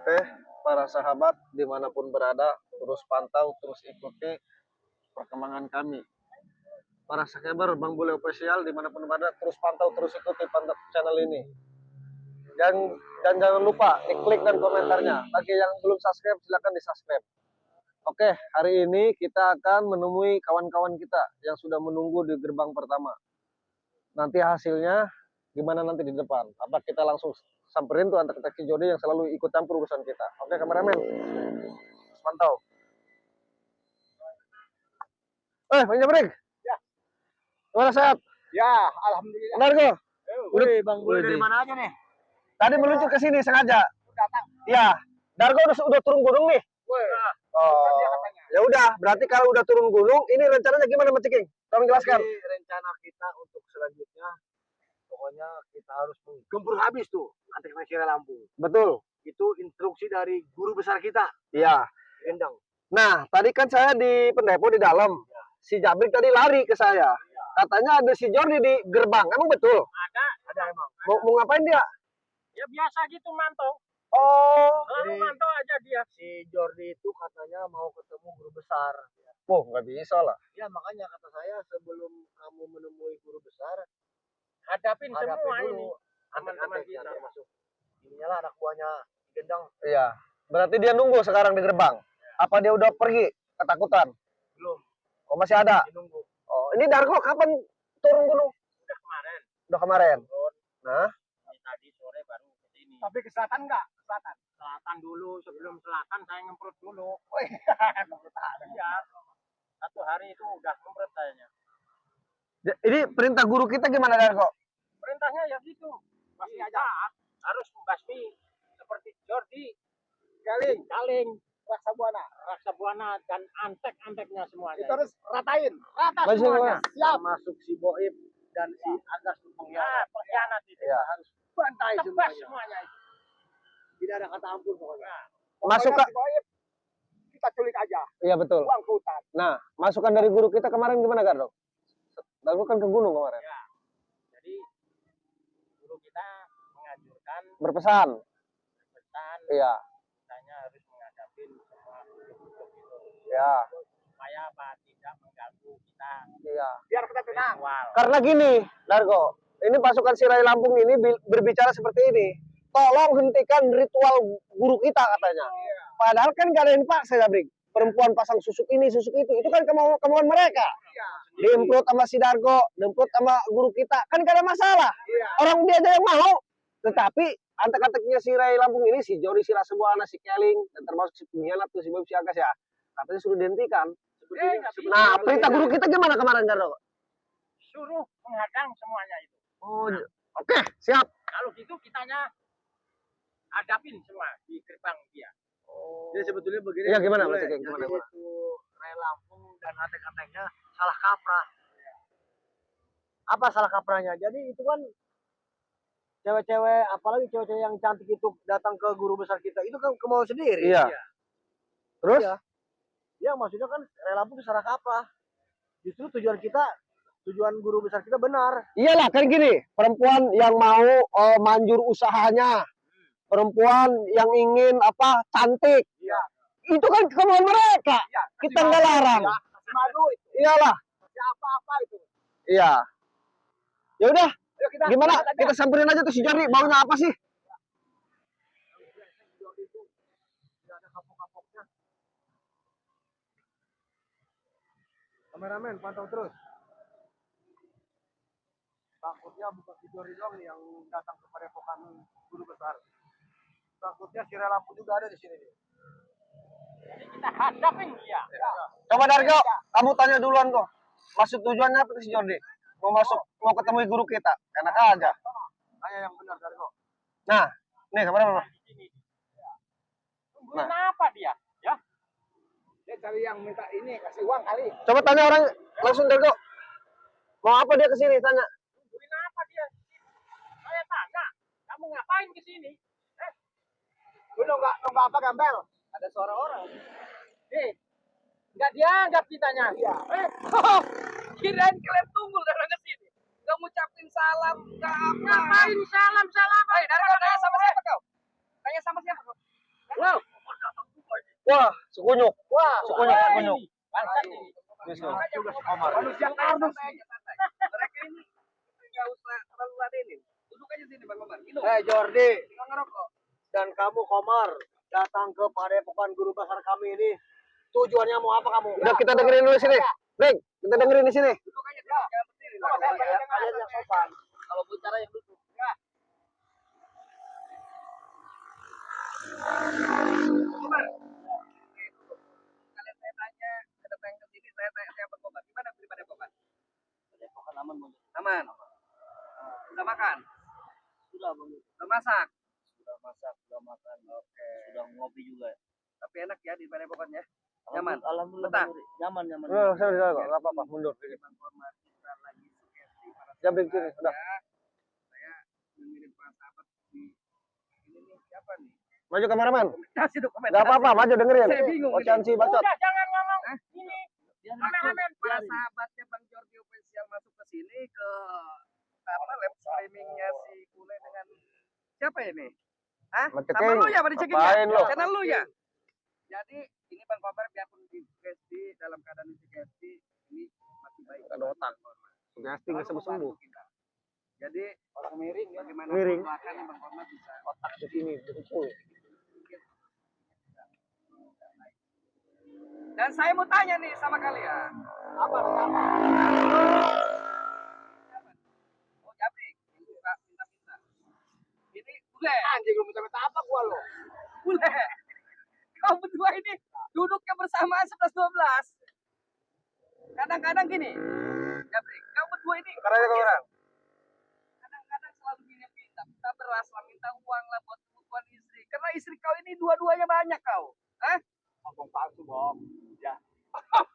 Oke, para sahabat dimanapun berada, terus pantau, terus ikuti perkembangan kami. Para subscriber Bang Bule Official dimanapun berada, terus pantau, terus ikuti channel ini. Dan jangan lupa klik dan komentarnya. Bagi yang belum subscribe, silakan di subscribe. Oke, hari ini kita akan menemui kawan-kawan kita yang sudah menunggu di gerbang pertama. Nanti hasilnya gimana nanti di depan? Apa kita langsung samperin tuh antar taksi Jody yang selalu ikut campur urusan kita? Oke, kameramen, mantau. Bang Jabrik. Ya. Gimana sehat? Ya, alhamdulillah. Benar kok? Udah, Bang Bule dari mana aja nih? Tadi meluncur ke sini sengaja. Datang. Ya, Dargo udah turun gunung nih. Oh, ya udah. Berarti kalau udah turun gunung, ini rencananya gimana, Mas Ciking? Tolong jelaskan. Jadi, rencana kita untuk selanjutnya, pokoknya kita harus menggempur habis tuh antek Sirah Lampung. Betul. Itu instruksi dari guru besar kita. Iya. Gendang. Nah, tadi kan saya di pendepo di dalam. Ya. Si Jabrik tadi lari ke saya. Ya. Katanya ada si Jordi di gerbang. Emang betul? Ada emang. Mau ngapain dia? Ya biasa gitu mantau. Oh. Lalu mantau aja dia. Si Jordi itu katanya mau ketemu guru besar. Oh, nggak bisa lah. Ya makanya kata saya sebelum kamu menemui guru besar, Hadapin hadapi semua dulu ini teman-teman antek-antek kita. yang termasuk ininya lah anak buahnya Gendang. Iya. Berarti dia nunggu sekarang di gerbang. Apa dia udah pergi? Ketakutan? Belum. Oh, masih ada? Nunggu. Oh, ini Dargo kapan turun gunung? Udah kemarin. Udah kemarin. Turun. Nah, Ini tadi sore baru ke sini. Tapi ke selatan enggak? Selatan. Selatan dulu, sebelum selatan saya ngemprut dulu. Oh iya, Iya. Satu hari itu udah ngemprut kayaknya. ini perintah guru kita gimana, Dargo? Perintahnya ya gitu. Basmi aja. Harus membasmi seperti Jordi, Kaling, Raksa Buana dan antek-anteknya semuanya. Itu harus ratain. Rata Masih semuanya. Siap. Masuk si Boib dan si Agas pengkhianat. Pengkhianat itu. Iya. Harus bantai Tebas semuanya. semuanya itu. Tidak ada kata ampun pokoknya. Masuk ke... Si Boib kita culik aja. Iya, betul. Buang ke hutan. Nah, masukan dari guru kita kemarin gimana, Dargo? Dargo kan ke gunung kemarin. Ya. Jadi guru kita menganjurkan Berpesan. pesan Iya. kitanya harus menghadapi semua bentuk itu Ya. supaya apa tidak mengganggu kita Iya. Biar kita tenang. ritual. Karena gini, Dargo, ini pasukan Sirai Lampung ini berbicara seperti ini. Tolong hentikan ritual guru kita katanya. Padahal kan gak ada yang dipaksa, Jabrik. Perempuan pasang susuk ini, susuk itu kan kemauan mereka. Diemprot sama si Dargo, diemprot sama guru kita, kan gak ada masalah. Orang dia aja yang mau. Tetapi antek-anteknya Sirai Lampung ini, si Jody, si Rasebuana, si Keling, dan termasuk si pengkhianat tuh si Bob, si Agas ya, katanya suruh dihentikan. Nah, perintah guru kita gimana kemarin, Dargo? Suruh menghadang semuanya itu. Oh, oke, siap. Kalau gitu kitanya hadapin semua di gerbang dia. Jadi sebetulnya begini. Iya, gimana, boleh. Mas Cekeng? Jadi Gimana? itu Rai Lampung dan antek-anteknya salah kaprah. Apa salah kaprahnya? Jadi itu kan cewek-cewek, apalagi cewek-cewek yang cantik itu datang ke guru besar kita, itu kan kemauan sendiri. Iya. Terus? Iya. Ya maksudnya kan Rai Lampung itu salah kaprah. Justru tujuan guru besar kita benar. Iyalah, kan gini, perempuan yang mau manjur usahanya, perempuan yang ingin cantik, Iya. itu kan kemauan mereka. Iya. Kita nggak larang. Ya, kasih madu itu. Iyalah, Ya apa-apa itu. iya. Ya udah, Ayo kita. gimana? lihat aja. Kita samperin aja tuh si Jordi, baunya apa sih? Tidak ada kapok-kapoknya. Kameramen pantau terus. Takutnya bukan si Jori doang nih yang datang ke padepokan guru besar. Takutnya si Rai Lampung juga ada di sini nih. Jadi kita hadapin dia. Coba Dargo, kamu tanya duluan kok. Maksud tujuannya apa tuh si Jordi? Mau ketemu guru kita, enak aja. Tanya yang benar Dargo. Nah, nih kameramen. Di sini. Tungguin apa dia? Ya. Dia cari yang minta ini, kasih uang kali. Coba tanya orang langsung Dargo. Mau apa dia kesini? Tanya. Tungguin apa dia? Saya tanya, kamu ngapain ke sini? Lu nunggu apa Gambel? Ada suara orang. Nggak dianggap kitanya. Iya. Kirain kalian tunggu datang ke sini. Nggak ngucapin salam, nggak apa. Ngapain salam? Hei, Dargo, tanya sama siapa kau? Tanya sama siapa kau? Lu Wah, sekunyuk. Wah, Sekunyuk. bangsat ini. Yes, Bro. Manusia kardus. Mereka ini nggak usah terlalu ladenin. Duduk aja sini Bang Komar. Minum. Jordi Nggak ngerokok. dan kamu Komar datang ke Padepokan Guru Besar kami ini. Tujuannya mau apa kamu? Udah kita dengerin dulu sini. Break, kita dengerin di sini. Duduk aja sini. Jangan berdiri lah. Kalian yang sopan. Kalau bicara yang duduk. Komar. Kalian saya tanya, datang ke sini saya tanya siapa Komar. Gimana pribadi Komar? Padepokan aman, Bang. Aman. Udah makan? Sudah, Bang. Udah masak? Sudah masak, sudah makan. Oke. Sudah ngopi juga. Tapi enak ya di padepokannya? Nyaman? Alhamdulillah. Betah? Bang. Nyaman, nyaman. Sudah, enggak apa-apa, mundur. Bang Komar kita lagi sugesti para Jambil sini, udah. saya mengirim para sahabat di ini nih siapa nih? Maju kameraman. Kasih dokumen. Enggak apa-apa, maju dengerin. Saya bingung ini. Ocean si bacot. Jangan ngomong ini. Kameramen, Para sahabatnya Bang Jordi official masuk ke sini ke apa live streamingnya si Kule dengan siapa ini? Hah? Sama Sama Ceking. lu ya, pada Ceking Apain ya? lu? Channel lu ya? Jadi ini Bang Komar biarpun di sugesti dalam keadaan di sugesti ini masih baik. Ada otak. Sugesti nggak sembuh-sembuh. Jadi orang miring ya. Bagaimana Miring. mendoakan Bang Komar bisa Otak di sini, betul. Dan saya mau tanya nih sama kalian. Apa? Oh, Jabrik, ini suka minta-minta. Ini Bule, Anjing lu minta-minta apa gua lo? Bule. Kau berdua ini duduknya bersamaan 11-12. Kadang-kadang gini. Jabrik, kau berdua ini Sekarang aja kamera. kadang-kadang selalu minta minta beras lah, minta uang lah buat kebutuhan istri. Karena istri kau ini dua-duanya banyak kau. Hah? Ngomong palsu, Bang. Ya.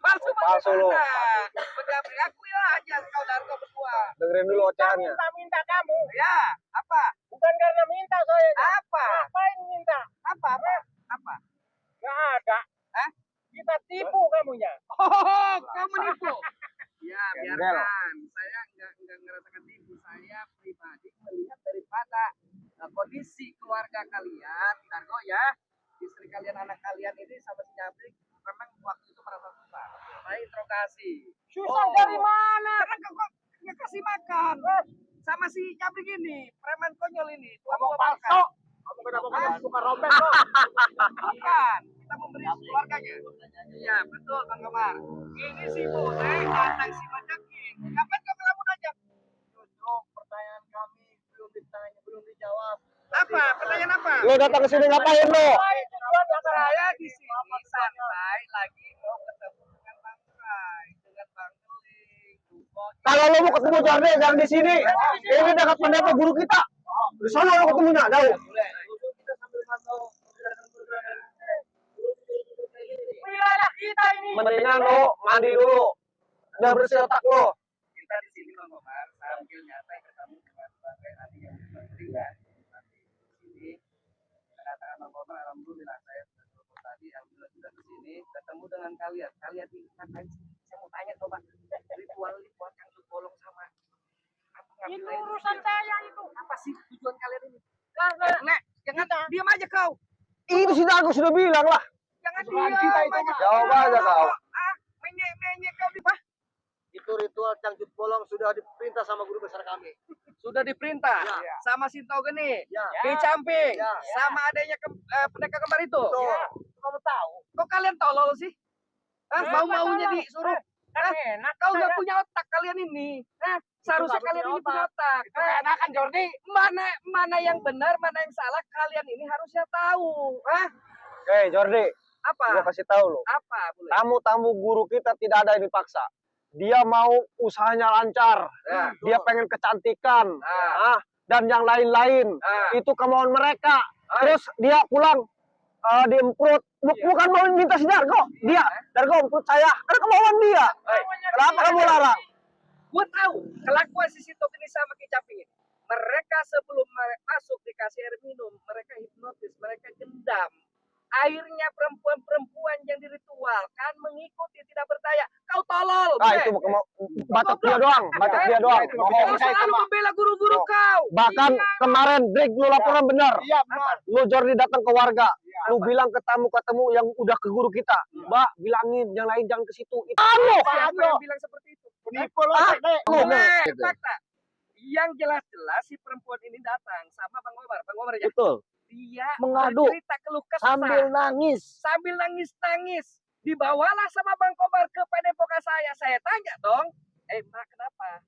Palsu Palsu lu. Jabrik, akuilah aja kau dan kau berdua. Dengerin dulu oceannya. Minta kamu. Ya, apa? Bukan karena minta saya. Apa? Ngapain minta? Apa? Apa? Nggak ada. Hah? Kita tipu kamunya. Oh, kamu nipu. Ya, Gembel. biarkan. Saya nggak ngerasakan tipu. Saya pribadi melihat daripada kondisi keluarga kalian, Dargo ya, istri kalian, anak kalian ini sama si Jabrik memang waktu itu merasa susah. Saya interogasi. Susah dari mana? Karena kau nggak kasih makan. Sama si Jabrik ini, preman konyol ini. Tuan Ngomong gua makan. palsu. Kamu kenapa punya suka robek lo? Bukan, kita memberi keluarganya. Iya, betul Bang Komar. Ini si Bule datang si Majakin. Kapan kau ngelamun aja? Justru pertanyaan kami belum ditanya, belum dijawab. Apa? Pertanyaan apa? Lu datang ke sini ngapain lu? Saya di sini santai lagi mau ketemu dengan Bang Rai, dengan Bang Geling, Duko. Kalau lu mau ketemu Jordi jangan di sini. Ini dekat pendapat guru kita. Di sana lu ketemunya jauh. Kita sambil mantau. Wilayah kita ini. Mendingan lu mandi dulu. Udah bersih otak lu. Kita di sini Bang Komar sambil nyantai ketemu dengan sebagai ahli yang penting ya. Nanti di sini katakan Bang Komar, alhamdulillah saya sudah telepon tadi, alhamdulillah sudah di sini ketemu dengan kalian. Kalian ini ngapain sih? Saya mau tanya coba ritual yang bolong sama Itu urusan saya itu. apa sih tujuan kalian ini? Karena Nek, jangan diam aja kau. Itu si Dargo sudah bilang lah. Jangan Tujuan diam kita itu, aja. Mas. Jawab aja kau. Ah, menyek kau di itu ritual cangcut bolong sudah diperintah sama guru besar kami. Sudah diperintah Ya. sama Sinto Geni, Ya. di Camping, Ya. sama adanya pendekar kembar itu. Betul. Kamu tahu? Kok kalian tolol sih? Ah, Eh, mau-maunya tolol. disuruh. Kan Ah, enak. kau nggak punya otak kalian ini. Seharusnya nggak kalian punya ini punya otak. Itu keenakan Jordi. Mana yang benar, mana yang salah, kalian ini harusnya tahu. Hei Jordi, Apa? gua kasih tahu lu. Apa? Boleh. Tamu-tamu guru kita tidak ada yang dipaksa. Dia mau usahanya lancar. Ya. Dia pengen kecantikan. Ah. Dan yang lain-lain. Ah. Itu kemauan mereka. Terus dia pulang diemprut. Bukan mau minta si Dargo. Dia, Dargo emprut saya. Kan kemauan dia. Kenapa kamu larang? Gue tahu kelakuan si Sinto Geni sama Ki Camping ini. Mereka sebelum masuk dikasih air minum, mereka hipnotis, mereka gendam. Airnya perempuan-perempuan yang diritualkan mengikuti, tidak berdaya. Kau tolol. Ah, Bre. itu baca dia doang. Baca dia doang. Kau selalu membela guru-guru kau. Bahkan kemarin Drake lu laporan benar. Iya, benar. Lu Jordi datang ke warga. Lu bilang ketemu yang udah ke guru kita. Mbak, bilangin yang lain jangan ke situ. Itu Siapa yang bilang seperti itu? penipu lo, Dek. Boleh, Gitu. fakta. Yang jelas-jelas si perempuan ini datang sama Bang Omar. Bang Omar ya. Betul. Dia Mengadu. bercerita keluh kesah. Sambil nangis-nangis. Dibawalah sama Bang Kobar ke padepokan saya. Saya tanya dong, Mbak kenapa?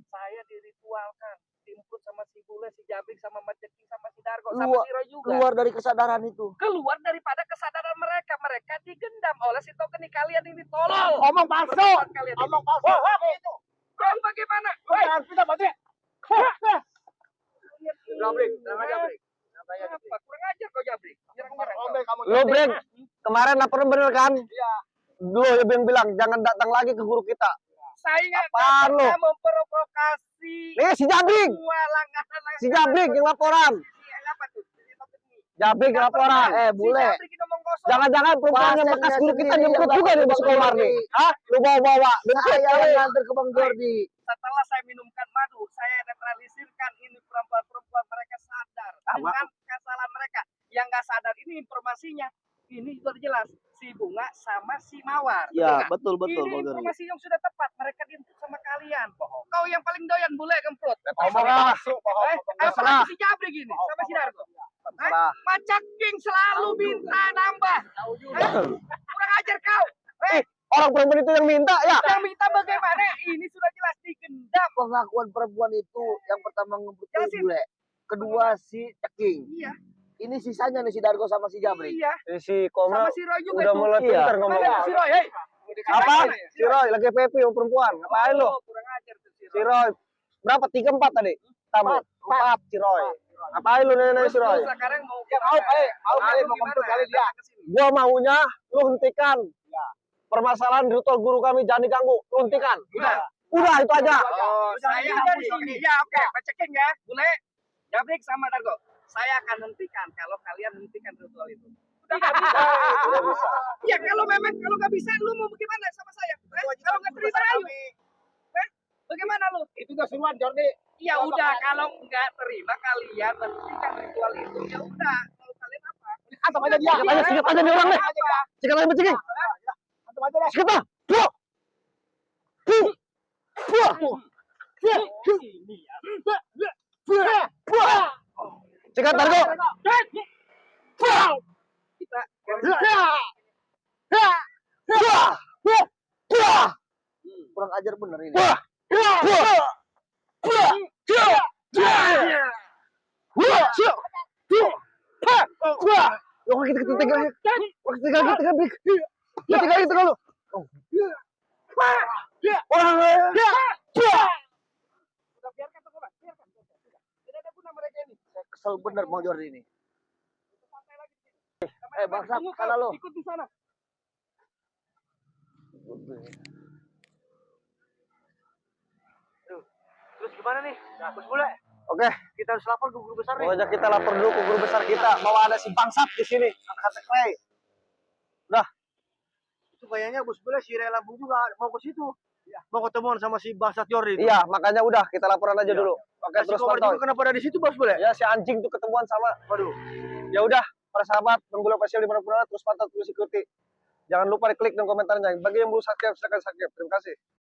Saya diritualkan. Dimput sama si Bule, si Jabrik, sama Mat Ceking, sama si Dargo, sama si Roy juga. Keluar dari kesadaran itu. Keluar daripada kesadaran mereka. Mereka digendam oleh si token kalian ini tolol. Omong palsu. Perempuan kalian ini. Omong palsu. Bang bagaimana? Kita bantu ya. Jabrik, jangan Jabrik. Apa? Kurang ajar kau Jabrik. Nyerang-nyerang kau. Lo Brek, kemarin laporan bener kan? Iya. Lo yang bilang jangan datang lagi ke guru kita. Saya nggak Apaan lu? pernah memprovokasi. Si Jabrik. Semua langganan. Si Jabrik yang laporan. Apa tuh? Jabrik yang laporan. Bule. Si Jabrik ini ngomong kosong. Jangan-jangan perempuan yang bekas guru kita nyebut juga nih masuk kamar nih. Hah? Lu bawa-bawa. Saya nganter ke Bang Jordi. Setelah saya minumkan madu, saya netralisirkan ini perempuan-perempuan mereka sadar dengan kesalahan mereka. Yang nggak sadar ini informasinya. Ini sudah jelas si Bunga sama si Mawar. Ya, betul nggak? betul. Ini informasi yang sudah tepat. Mereka diinput sama kalian. Kau yang paling doyan bule gemprot. Apalagi si Jabrik ini sama si Dargo. Macak King selalu minta nambah. Kurang ajar kau. Orang perempuan itu yang minta ya. Yang minta bagaimana? Ini sudah jelas digendam. Pengakuan perempuan itu yang pertama ngebut Jelasin. bule. Kedua si Ceking. Iya. Ini sisanya nih si Dargo sama si Jabrik. Iya. Si Sama Komel si Roy juga udah tuh. mulai pintar Mana ngomongnya. tuh si Roy? Hei. Apa? Ya? Si Roy lagi PP yang perempuan. Ngapain lu? Oh, kurang ajar tuh si Si Roy. Roy. Berapa? 3-4 tadi? Tamu. 4 si Roy. Ngapain lu nanya si Roy? Sekarang mau mau kompet kali dia. Gua maunya lu hentikan. Permasalahan ritual guru kami jangan diganggu. Lu hentikan. Udah itu aja. Oh, saya ada di sini. Ya, oke. Cekin ya. Bule, Jabrik sama Dargo. Saya akan hentikan kalau kalian hentikan ritual itu. Udah nggak bisa. Udah bisa. Ya kalau nggak bisa, lu mau bagaimana sama saya? Kalau nggak terima ayo. Bagaimana lu? Itu udah seruan Jordi. Ya udah, kalau nggak terima kalian hentikan ritual itu. Ya udah, mau kalian apa? Antam aja dia. Sikat aja nih orang nih. Sikat aja berceking. Antam aja deh. Sikat ah. Sikat Dargo. Kita Kurang ajar bener ini. udah biarkan tuh, Bang. Biarkan. Tidak ada guna mereka ini. Kesel bener Bang Jordi ini. Santai lagi di sini. Bangsat, Tunggu, kata lu. ikut di sana. Terus gimana nih? Bos Bule, Oke, kita harus lapor ke guru besar nih. pokoknya kita lapor dulu ke guru besar kita bahwa ada si bangsat di sini, kata Clay. Itu kayaknya Bos Bule si Rela Bu juga mau ke situ. Mau ketemuan sama si bangsat Jordi. itu. Iya, makanya udah kita laporan aja dulu. Oke, Si terus Komar pantau. juga kenapa ada di situ Bos Bule? Ya si anjing tuh ketemuan sama. Waduh. Ya udah, para sahabat, Penggula Official di mana-pun ada, terus pantau, terus ikuti. Jangan lupa diklik dan komentarnya. Bagi yang belum subscribe, silakan subscribe. Terima kasih.